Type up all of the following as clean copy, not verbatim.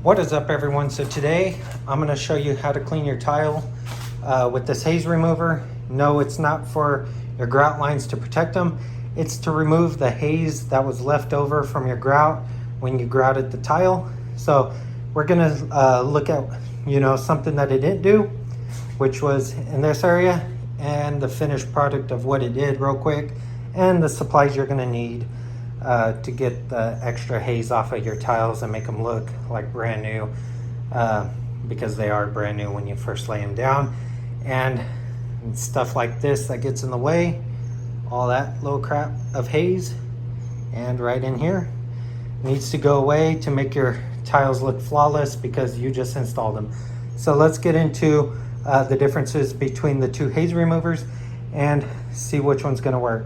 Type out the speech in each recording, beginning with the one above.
What is up, everyone? So today I'm going to show you how to clean your tile with this haze remover. No, it's not for your grout lines to protect them. It's to remove the haze that was left over from your grout when you grouted the tile. So we're going to look at, something that it didn't do, which was in this area, and the finished product of what it did real quick, and the supplies you're going to need to get the extra haze off of your tiles and make them look like brand new, because they are brand new when you first lay them down. And stuff like this that gets in the way, all that little crap of haze and right in here needs to go away to make your tiles look flawless because you just installed them. So let's get into the differences between the two haze removers and see which one's going to work.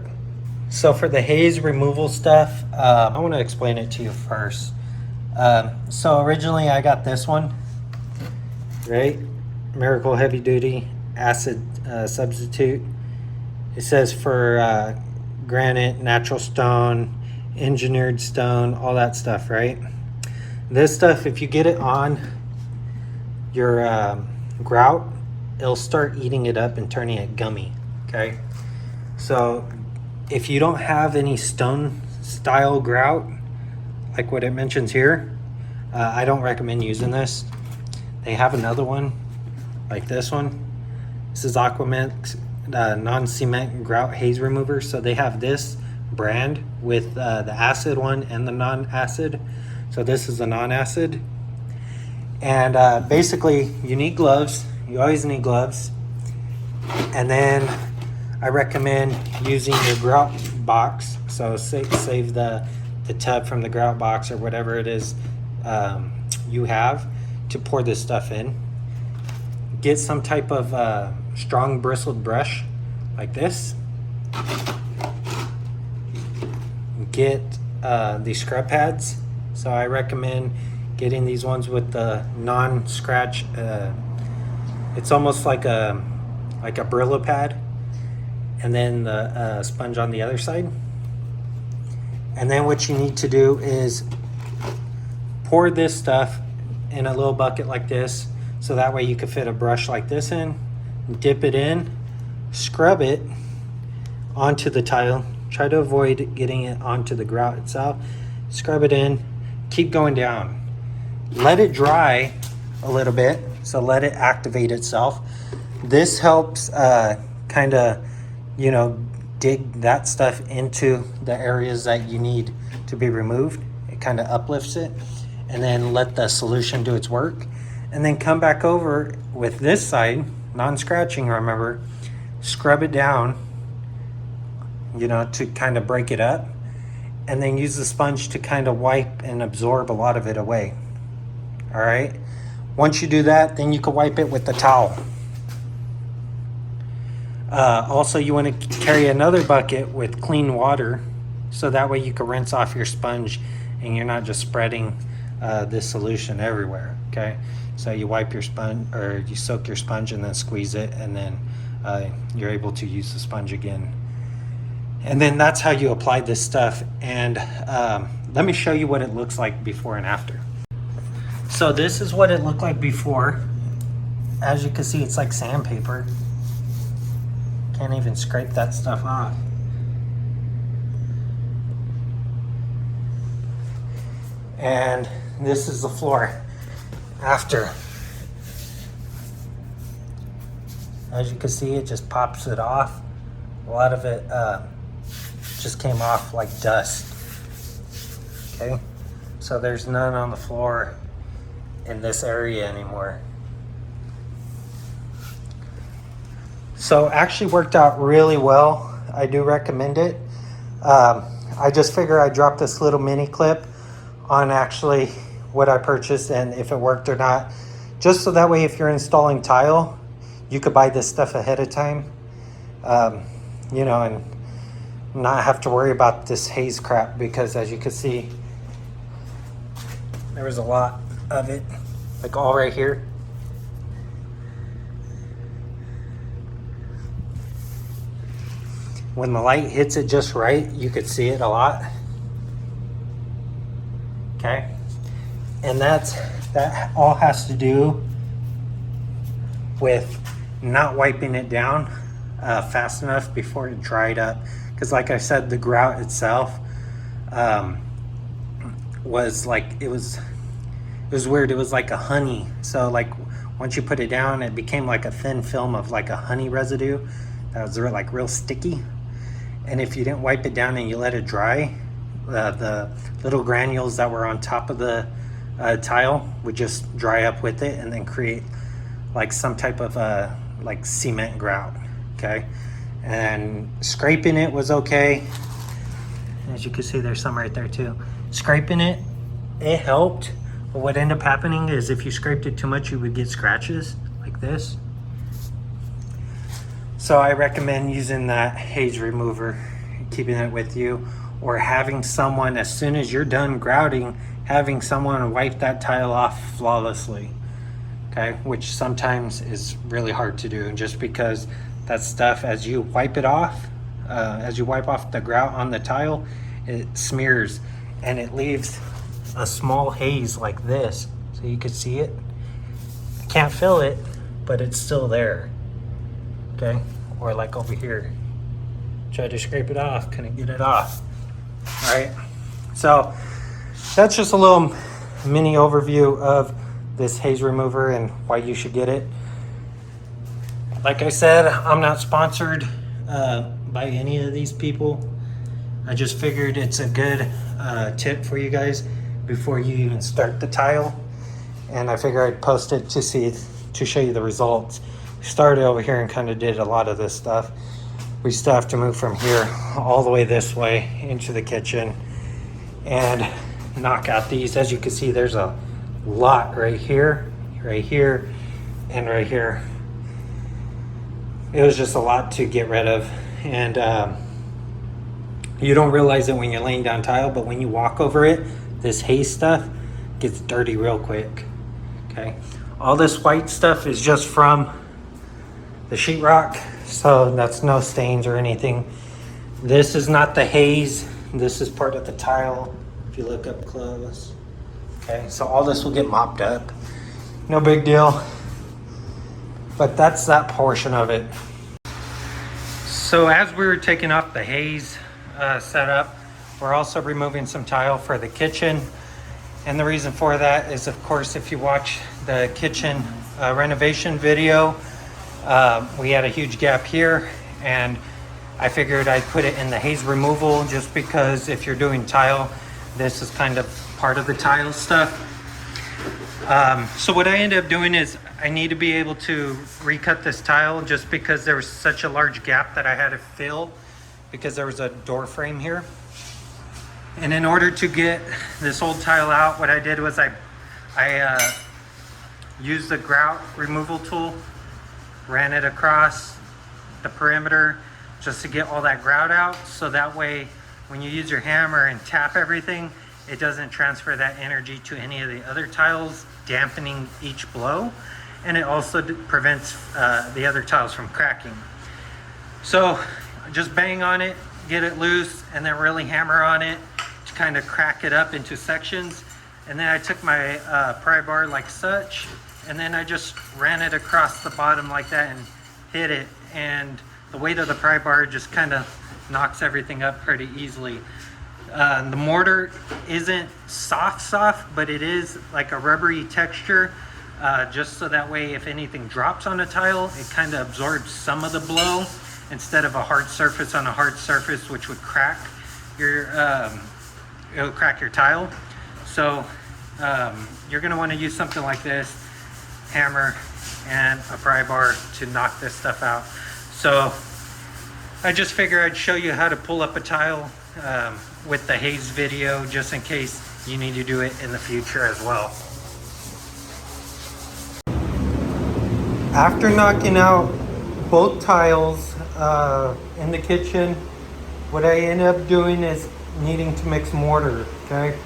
So for the haze removal stuff, I want to explain it to you first. So originally I got this one, right? Miracle Heavy Duty Acid Substitute. It says for granite, natural stone, engineered stone, all that stuff, right? This stuff, if you get it on your grout, it'll start eating it up and turning it gummy, okay? So if you don't have any stone style grout, like what it mentions here, I don't recommend using this. They have another one, like this one. This is Aquament non-cement grout haze remover. So they have this brand with the acid one and the non-acid. So this is the non-acid. And basically you need gloves. You always need gloves. And then I recommend using your grout box. So save the tub from the grout box or whatever it is you have to pour this stuff in. Get some type of strong bristled brush like this. Get these scrub pads. So I recommend getting these ones with the non-scratch. It's almost like a Brillo pad. And then the sponge on the other side. And then what you need to do is pour this stuff in a little bucket like this, so that way you can fit a brush like this in, dip it in, scrub it onto the tile. Try to avoid getting it onto the grout itself. Scrub it in, keep going down. Let it dry a little bit, so let it activate itself. This helps kind of dig that stuff into the areas that you need to be removed. It kind of uplifts it, and then let the solution do its work. And then come back over with this side, non-scratching, remember, scrub it down, to kind of break it up, and then use the sponge to kind of wipe and absorb a lot of it away. All right. Once you do that, then you can wipe it with the towel. Also, you want to carry another bucket with clean water, so that way you can rinse off your sponge and you're not just spreading this solution everywhere. Okay, so you wipe your sponge, or you soak your sponge and then squeeze it, and then you're able to use the sponge again. And then that's how you apply this stuff. And let me show you what it looks like before and after. So this is what it looked like before. As you can see, it's like sandpaper. Can't even scrape that stuff off. And this is the floor after. As you can see, it just pops it off. A lot of it just came off like dust. Okay, so there's none on the floor in this area anymore. So actually worked out really well. I do recommend it. I just figure I dropped this little mini clip on actually what I purchased and if it worked or not, just so that way if you're installing tile, you could buy this stuff ahead of time, and not have to worry about this haze crap, because as you can see, there was a lot of it, like all right here. When the light hits it just right, you could see it a lot. Okay, and that's that all has to do with not wiping it down fast enough before it dried up. Because like I said, the grout itself was like, it was weird. It was like a honey. So like once you put it down, it became like a thin film of like a honey residue that was like real sticky. And if you didn't wipe it down and you let it dry, the little granules that were on top of the tile would just dry up with it and then create like some type of like cement grout. Okay, and scraping it was okay. As you can see, there's some right there too. Scraping it helped, but what ended up happening is if you scraped it too much, you would get scratches like this. So I recommend using that haze remover, keeping it with you, or having someone, as soon as you're done grouting, having someone wipe that tile off flawlessly. Okay, which sometimes is really hard to do, just because that stuff, as you wipe it off, as you wipe off the grout on the tile, it smears and it leaves a small haze like this. So you can see it. I can't feel it, but it's still there. Okay, or like over here. Tried to scrape it off, couldn't get it off. All right, so that's just a little mini overview of this haze remover and why you should get it. Like I said, I'm not sponsored by any of these people. I just figured it's a good tip for you guys before you even start the tile, and I figured I'd post it to show you the results. We started over here and kind of did a lot of this stuff. We still have to move from here all the way this way into the kitchen and knock out these. As you can see, there's a lot right here, and right here. It was just a lot to get rid of, and you don't realize it when you're laying down tile, but when you walk over it, this haze stuff gets dirty real quick. Okay, all this white stuff is just from the sheetrock, so that's no stains or anything. This is not the haze, this is part of the tile if you look up close. Okay, so all this will get mopped up, no big deal, but that's that portion of it. So as we were taking off the haze setup, we're also removing some tile for the kitchen, and the reason for that is, of course, if you watch the kitchen renovation video, we had a huge gap here, and I figured I'd put it in the haze removal, just because if you're doing tile, this is kind of part of the tile stuff. So what I ended up doing is I need to be able to recut this tile, just because there was such a large gap that I had to fill because there was a door frame here. And in order to get this old tile out, what I did was I used the grout removal tool, ran it across the perimeter just to get all that grout out, so that way when you use your hammer and tap everything, it doesn't transfer that energy to any of the other tiles, dampening each blow, and it also prevents the other tiles from cracking. So just bang on it, get it loose, and then really hammer on it to kind of crack it up into sections. And then I took my pry bar like such, and then I just ran it across the bottom like that and hit it, and the weight of the pry bar just kind of knocks everything up pretty easily. The mortar isn't soft, but it is like a rubbery texture, just so that way if anything drops on a tile, it kind of absorbs some of the blow instead of a hard surface on a hard surface, which would crack your it'll crack your tile. So you're going to want to use something like this, hammer and a pry bar, to knock this stuff out. So I just figured I'd show you how to pull up a tile with the haze video, just in case you need to do it in the future as well. After knocking out both tiles in the kitchen, what I ended up doing is needing to mix mortar. Okay,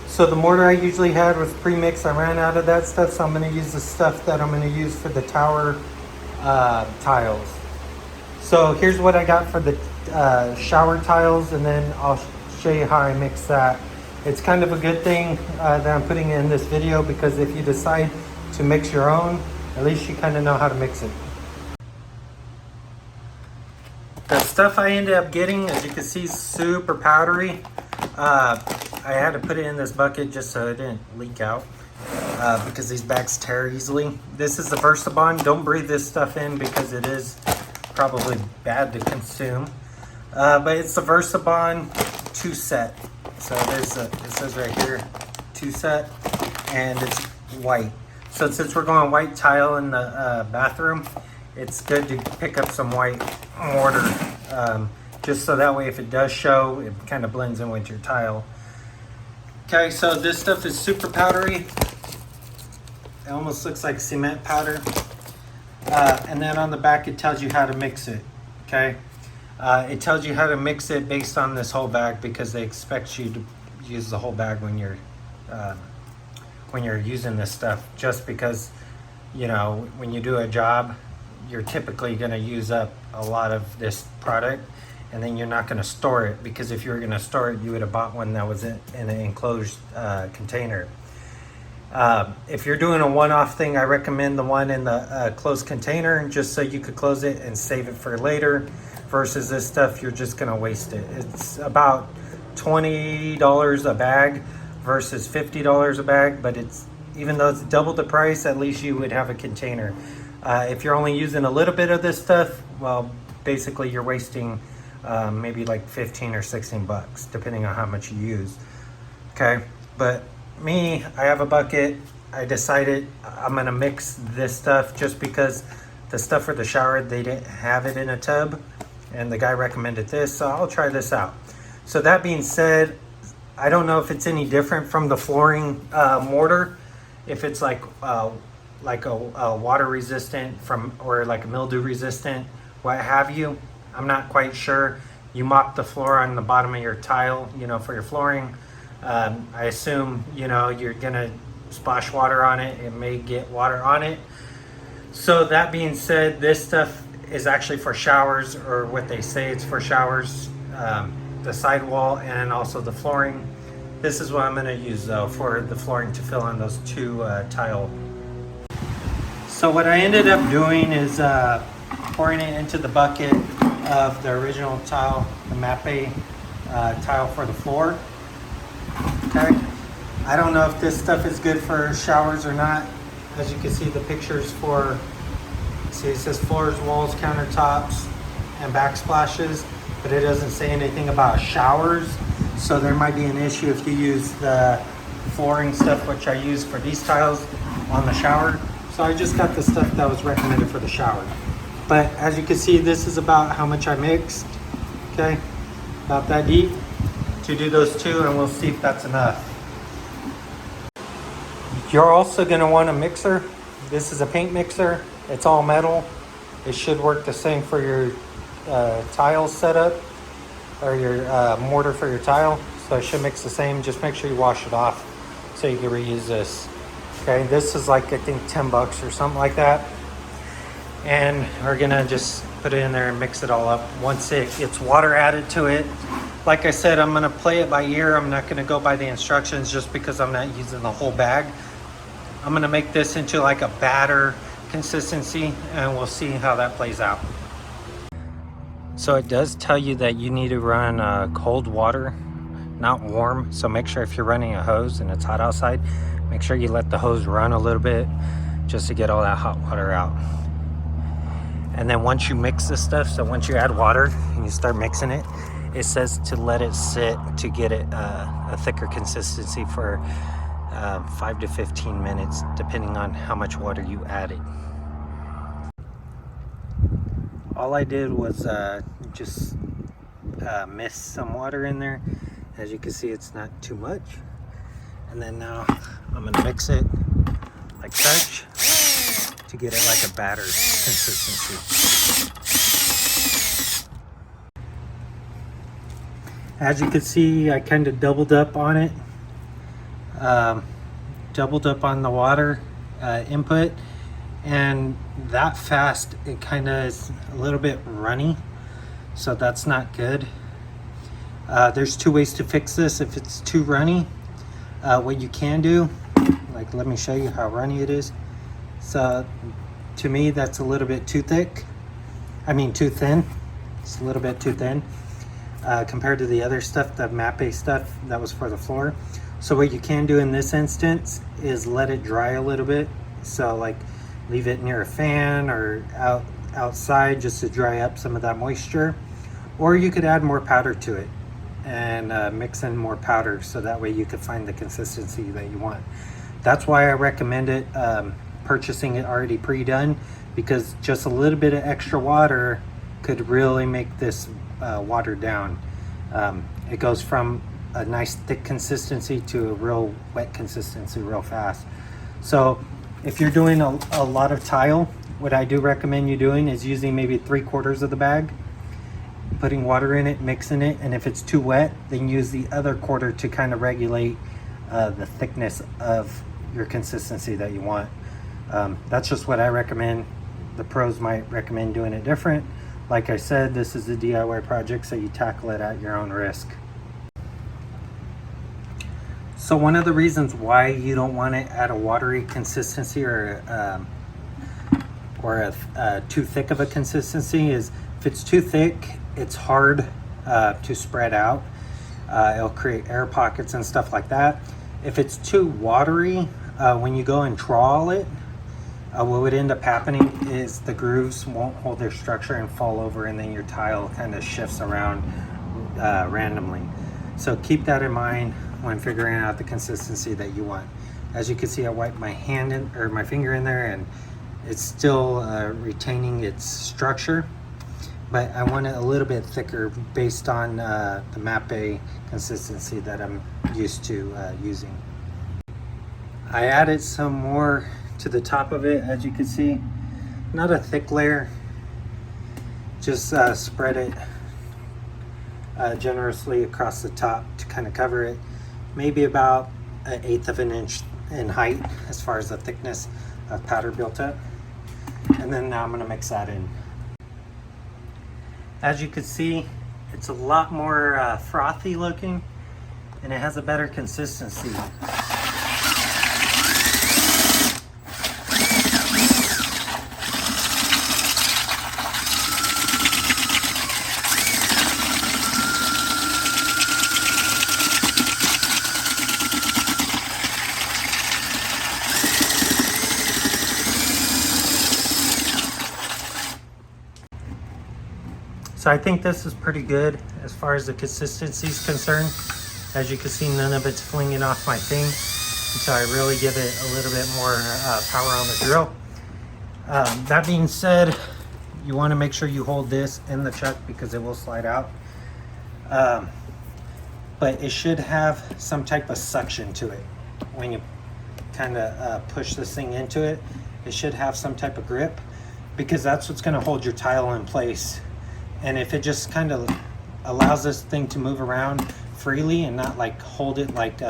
so the mortar I usually had was pre-mixed. I ran out of that stuff, so I'm going to use the stuff that I'm going to use for the tower tiles. So here's what I got for the shower tiles, and then I'll show you how I mix that. It's kind of a good thing that I'm putting in this video, because if you decide to mix your own, at least you kind of know how to mix it. The stuff I ended up getting, as you can see, is super powdery. I had to put it in this bucket just so it didn't leak out, because these bags tear easily. This is the VersaBond. Don't breathe this stuff in because it is probably bad to consume. But it's the VersaBond 2 set. So there's it says right here 2 set, and it's white. So since we're going white tile in the bathroom, it's good to pick up some white mortar, just so that way if it does show, it kind of blends in with your tile. Okay, so this stuff is super powdery. It almost looks like cement powder. And then on the back it tells you how to mix it. Okay, it tells you how to mix it based on this whole bag, because they expect you to use the whole bag when you're using this stuff, just because, you know, when you do a job, you're typically going to use up a lot of this product, and then you're not going to store it, because if you were going to store it, you would have bought one that was in an enclosed container. If you're doing a one-off thing, I recommend the one in the closed container, just so you could close it and save it for later, versus this stuff, you're just going to waste it. It's about $20 a bag versus $50 a bag, but it's, even though it's double the price, at least you would have a container. If you're only using a little bit of this stuff, well, basically you're wasting maybe like 15 or 16 bucks, depending on how much you use. Okay, but me, I have a bucket. I decided I'm gonna mix this stuff, just because the stuff for the shower, they didn't have it in a tub, and the guy recommended this, so I'll try this out. So that being said, I don't know if it's any different from the flooring mortar, if it's like a water resistant or like a mildew resistant, what have you. I'm not quite sure. You mop the floor on the bottom of your tile, you know, for your flooring. I assume, you know, you're gonna splash water on it. It may get water on it. So that being said, this stuff is actually for showers, or what they say it's for showers, the sidewall and also the flooring. This is what I'm gonna use though for the flooring, to fill on those 2 tile. So what I ended up doing is pouring it into the bucket of the original tile, the Mappe tile for the floor. Okay, I don't know if this stuff is good for showers or not. As you can see, the pictures for, see, it says floors, walls, countertops, and backsplashes, but it doesn't say anything about showers. So there might be an issue if you use the flooring stuff, which I use for these tiles, on the shower. So I just got the stuff that was recommended for the shower. But as you can see, this is about how much I mixed. Okay, about that deep to do those 2, and we'll see if that's enough. You're also going to want a mixer. This is a paint mixer. It's all metal. It should work the same for your tile setup, or your mortar for your tile. So it should mix the same. Just make sure you wash it off so you can reuse this. Okay, this is like, I think 10 bucks or something like that. And we're gonna just put it in there and mix it all up. Once it gets water added to it, like I said, I'm gonna play it by ear. I'm not gonna go by the instructions, just because I'm not using the whole bag. I'm gonna make this into like a batter consistency, and we'll see how that plays out. So it does tell you that you need to run cold water, not warm. So make sure if you're running a hose and it's hot outside, make sure you let the hose run a little bit, just to get all that hot water out. And then once you mix this stuff, so once you add water and you start mixing it, it says to let it sit to get it a thicker consistency for 5 to 15 minutes, depending on how much water you added. All I did was just mist some water in there. As you can see, it's not too much. And then now I'm gonna mix it like such to get it like a batter consistency. As you can see, I kind of doubled up on it. Doubled up on the water input, and that fast it kind of is a little bit runny, so that's not good. There's two ways to fix this if it's too runny. What you can do, like let me show you how runny it is. So to me that's a little bit too thick. I mean too thin. It's a little bit too thin compared to the other stuff, the Mape stuff that was for the floor. So what you can do in this instance is let it dry a little bit. So like leave it near a fan or outside just to dry up some of that moisture. Or you could add more powder to it and mix in more powder so that way you could find the consistency that you want. That's why I recommend it, purchasing it already pre-done, because just a little bit of extra water could really make this watered down. It goes from a nice thick consistency to a real wet consistency real fast. So if you're doing a lot of tile, what I do recommend you doing is using maybe 3/4 of the bag, putting water in it, mixing it, and if it's too wet, then use the other quarter to kind of regulate the thickness of your consistency that you want. That's just what I recommend. The pros might recommend doing it different. Like I said, this is a DIY project, so you tackle it at your own risk. So one of the reasons why you don't want it at a watery consistency or too thick of a consistency is if it's too thick, it's hard to spread out. It'll create air pockets and stuff like that. If it's too watery, when you go and trawl it, what would end up happening is the grooves won't hold their structure and fall over, and then your tile kind of shifts around randomly. So keep that in mind when figuring out the consistency that you want. As you can see, I wiped my hand in, or my finger in there, and it's still retaining its structure, but I want it a little bit thicker based on the Mape consistency that I'm used to using. I added some more to the top of it, as you can see. Not a thick layer, just spread it generously across the top to kind of cover it. Maybe about 1/8 of an inch in height as far as the thickness of powder built up. And then now I'm going to mix that in. As you can see, it's a lot more frothy looking, and it has a better consistency. So I think this is pretty good as far as the consistency is concerned. As you can see, none of it's flinging off my thing, so I really give it a little bit more power on the drill. That being said, you want to make sure you hold this in the chuck because it will slide out. But it should have some type of suction to it. When you kind of push this thing into it, it should have some type of grip, because that's what's going to hold your tile in place. And if it just kind of allows this thing to move around freely and not like hold it like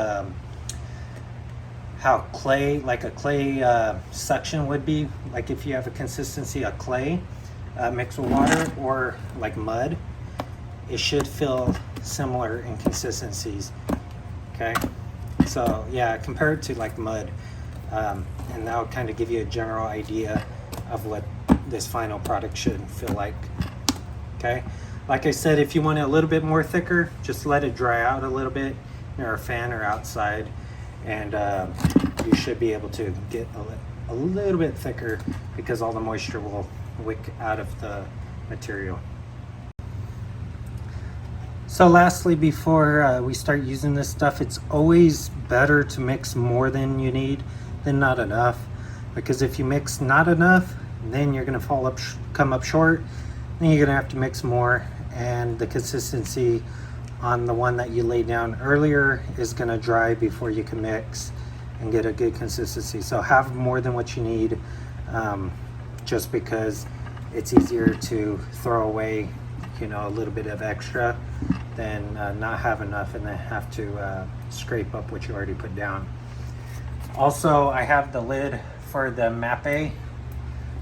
how clay, like a clay suction would be, like if you have a consistency of clay mixed with water, or like mud, it should feel similar in consistencies. Okay, so yeah, compare it to like mud, and that'll kind of give you a general idea of what this final product should feel like. Okay, like I said, if you want it a little bit more thicker, just let it dry out a little bit near a fan or outside, and you should be able to get a little bit thicker, because all the moisture will wick out of the material. So lastly, before we start using this stuff, it's always better to mix more than you need than not enough, because if you mix not enough, then you're going to come up short. Then you're going to have to mix more, and the consistency on the one that you laid down earlier is going to dry before you can mix and get a good consistency. So have more than what you need, just because it's easier to throw away, you know, a little bit of extra than not have enough and then have to scrape up what you already put down. Also, I have the lid for the Mape,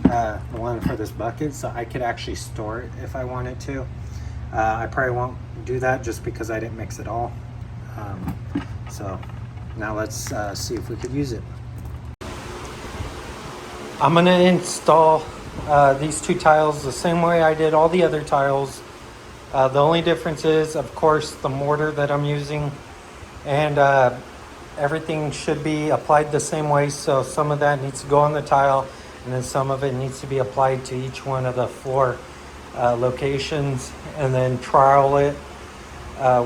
the one for this bucket, so I could actually store it if I wanted to. I probably won't do that just because I didn't mix it all. So now let's see if we could use it. I'm gonna install these two tiles the same way I did all the other tiles. The only difference is, of course, the mortar that I'm using, and everything should be applied the same way. So some of that needs to go on the tile, and then some of it needs to be applied to each one of the floor locations, and then trowel it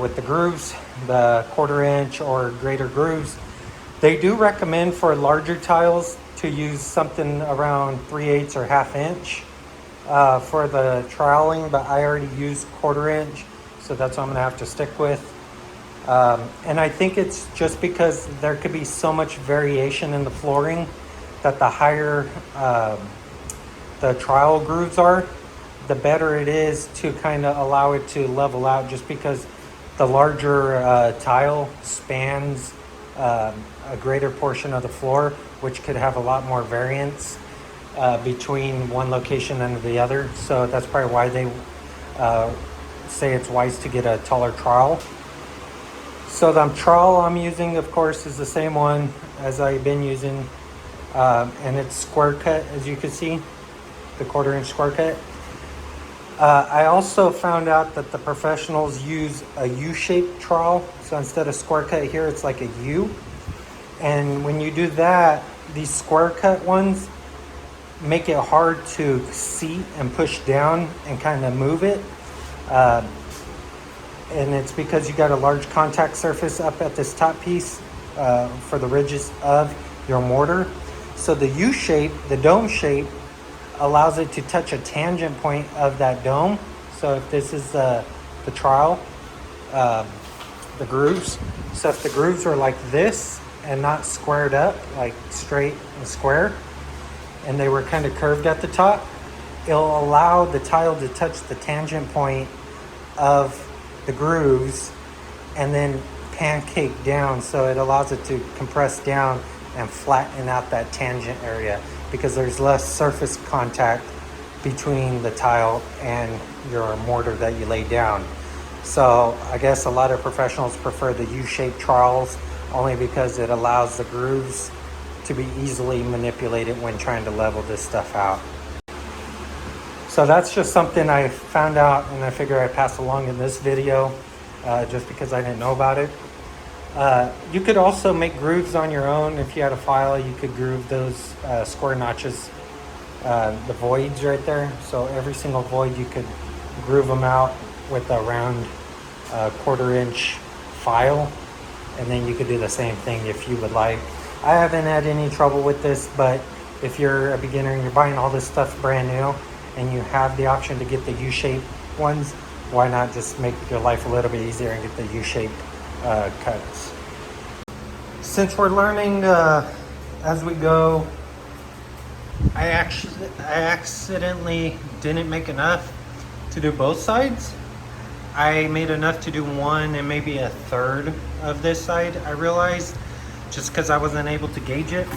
with the grooves, the 1/4 inch or greater grooves. They do recommend for larger tiles to use something around 3/8 or 1/2 inch for the troweling, but I already used 1/4 inch, so that's what I'm gonna have to stick with. And I think it's just because there could be so much variation in the flooring that the higher the trowel grooves are, the better it is to kind of allow it to level out, just because the larger tile spans a greater portion of the floor, which could have a lot more variance between one location and the other. So that's probably why they say it's wise to get a taller trowel. So the trowel I'm using, of course, is the same one as I've been using, and it's square cut, as you can see, the 1/4 inch square cut. I also found out that the professionals use a U-shaped trowel. So instead of square cut here, it's like a U. And when you do that, these square cut ones make it hard to seat and push down and kind of move it. And it's because you got a large contact surface up at this top piece for the ridges of your mortar. So the U shape, the dome shape, allows it to touch a tangent point of that dome. So if this is the trowel, the grooves. So if the grooves are like this and not squared up, like straight and square, and they were kind of curved at the top, it'll allow the tile to touch the tangent point of the grooves and then pancake down. So it allows it to compress down and flatten out that tangent area, because there's less surface contact between the tile and your mortar that you lay down. So I guess a lot of professionals prefer the U-shaped trowels only because it allows the grooves to be easily manipulated when trying to level this stuff out. So that's just something I found out, and I figure I'd pass along in this video just because I didn't know about it. You could also make grooves on your own. If you had a file, you could groove those square notches, the voids right there. So every single void, you could groove them out with a round 1/4 inch file, and then you could do the same thing if you would like. I haven't had any trouble with this, but if you're a beginner and you're buying all this stuff brand new and you have the option to get the U-shaped ones, why not just make your life a little bit easier and get the U-shaped cuts. Since we're learning as we go, I accidentally didn't make enough to do both sides. I made enough to do one and maybe a third of this side, I realized, just because I wasn't able to gauge it.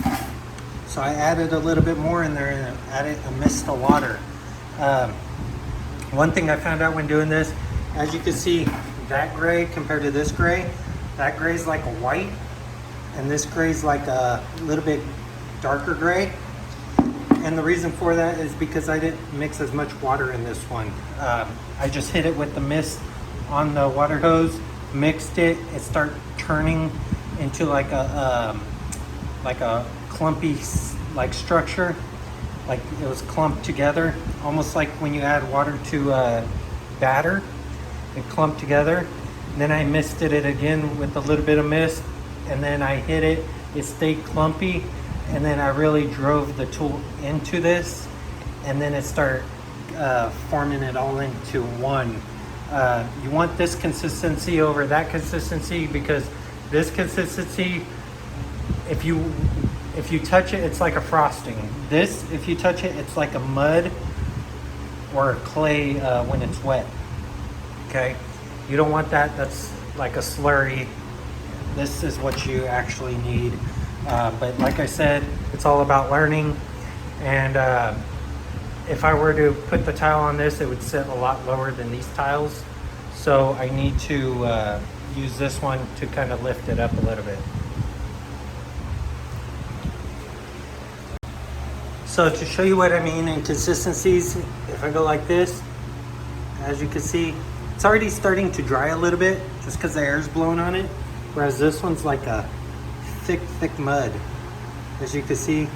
So I added a little bit more in there and added a mist of water. One thing I found out when doing this, as you can see, that gray compared to this gray, that gray is like a white, and this gray is like a little bit darker gray. And the reason for that is because I didn't mix as much water in this one. I just hit it with the mist on the water hose, mixed it, it started turning into like a clumpy like structure, like it was clumped together, almost like when you add water to batter, it clumped together. And then I misted it again with a little bit of mist, and then I hit it, it stayed clumpy, and then I really drove the tool into this, and then it started forming it all into one. You want this consistency over that consistency, because this consistency, if you touch it, it's like a frosting. This, if you touch it, it's like a mud or a clay when it's wet. Okay, you don't want that. That's like a slurry. This is what you actually need. But like I said, it's all about learning. And if I were to put the tile on this, it would sit a lot lower than these tiles. So I need to use this one to kind of lift it up a little bit. So to show you what I mean in consistencies, if I go like this, as you can see, it's already starting to dry a little bit just because the air's blowing on it. Whereas this one's like a thick mud. As you can see,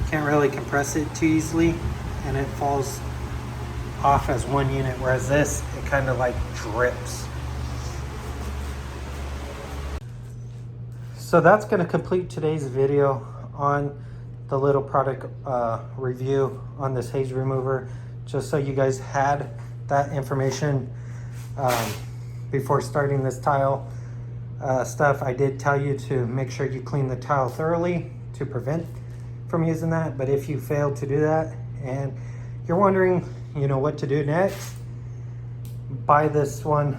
can't really compress it too easily and it falls off as one unit. Whereas this, it kind of like drips. So that's going to complete today's video on the little product review on this haze remover, just so you guys had that information before starting this tile stuff. I did tell you to make sure you clean the tile thoroughly to prevent from using that, but if you failed to do that and you're wondering, you know, what to do next, buy this one,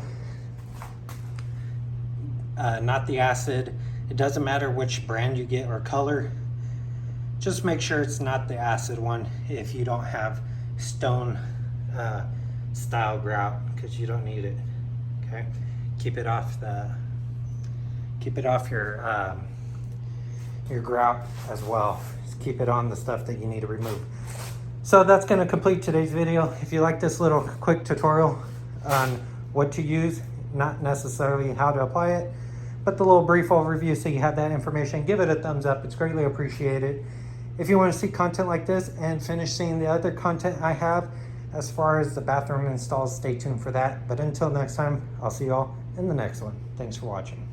not the acid. It doesn't matter which brand you get or color. Just make sure it's not the acid one if you don't have stone style grout, because you don't need it. Okay, keep it off your grout as well. Just keep it on the stuff that you need to remove. So that's going to complete today's video. If you like this little quick tutorial on what to use, not necessarily how to apply it, but the little brief overview so you have that information, give it a thumbs up. It's greatly appreciated. If you want to see content like this and finish seeing the other content I have as far as the bathroom installs, stay tuned for that. But until next time, I'll see you all in the next one. Thanks for watching.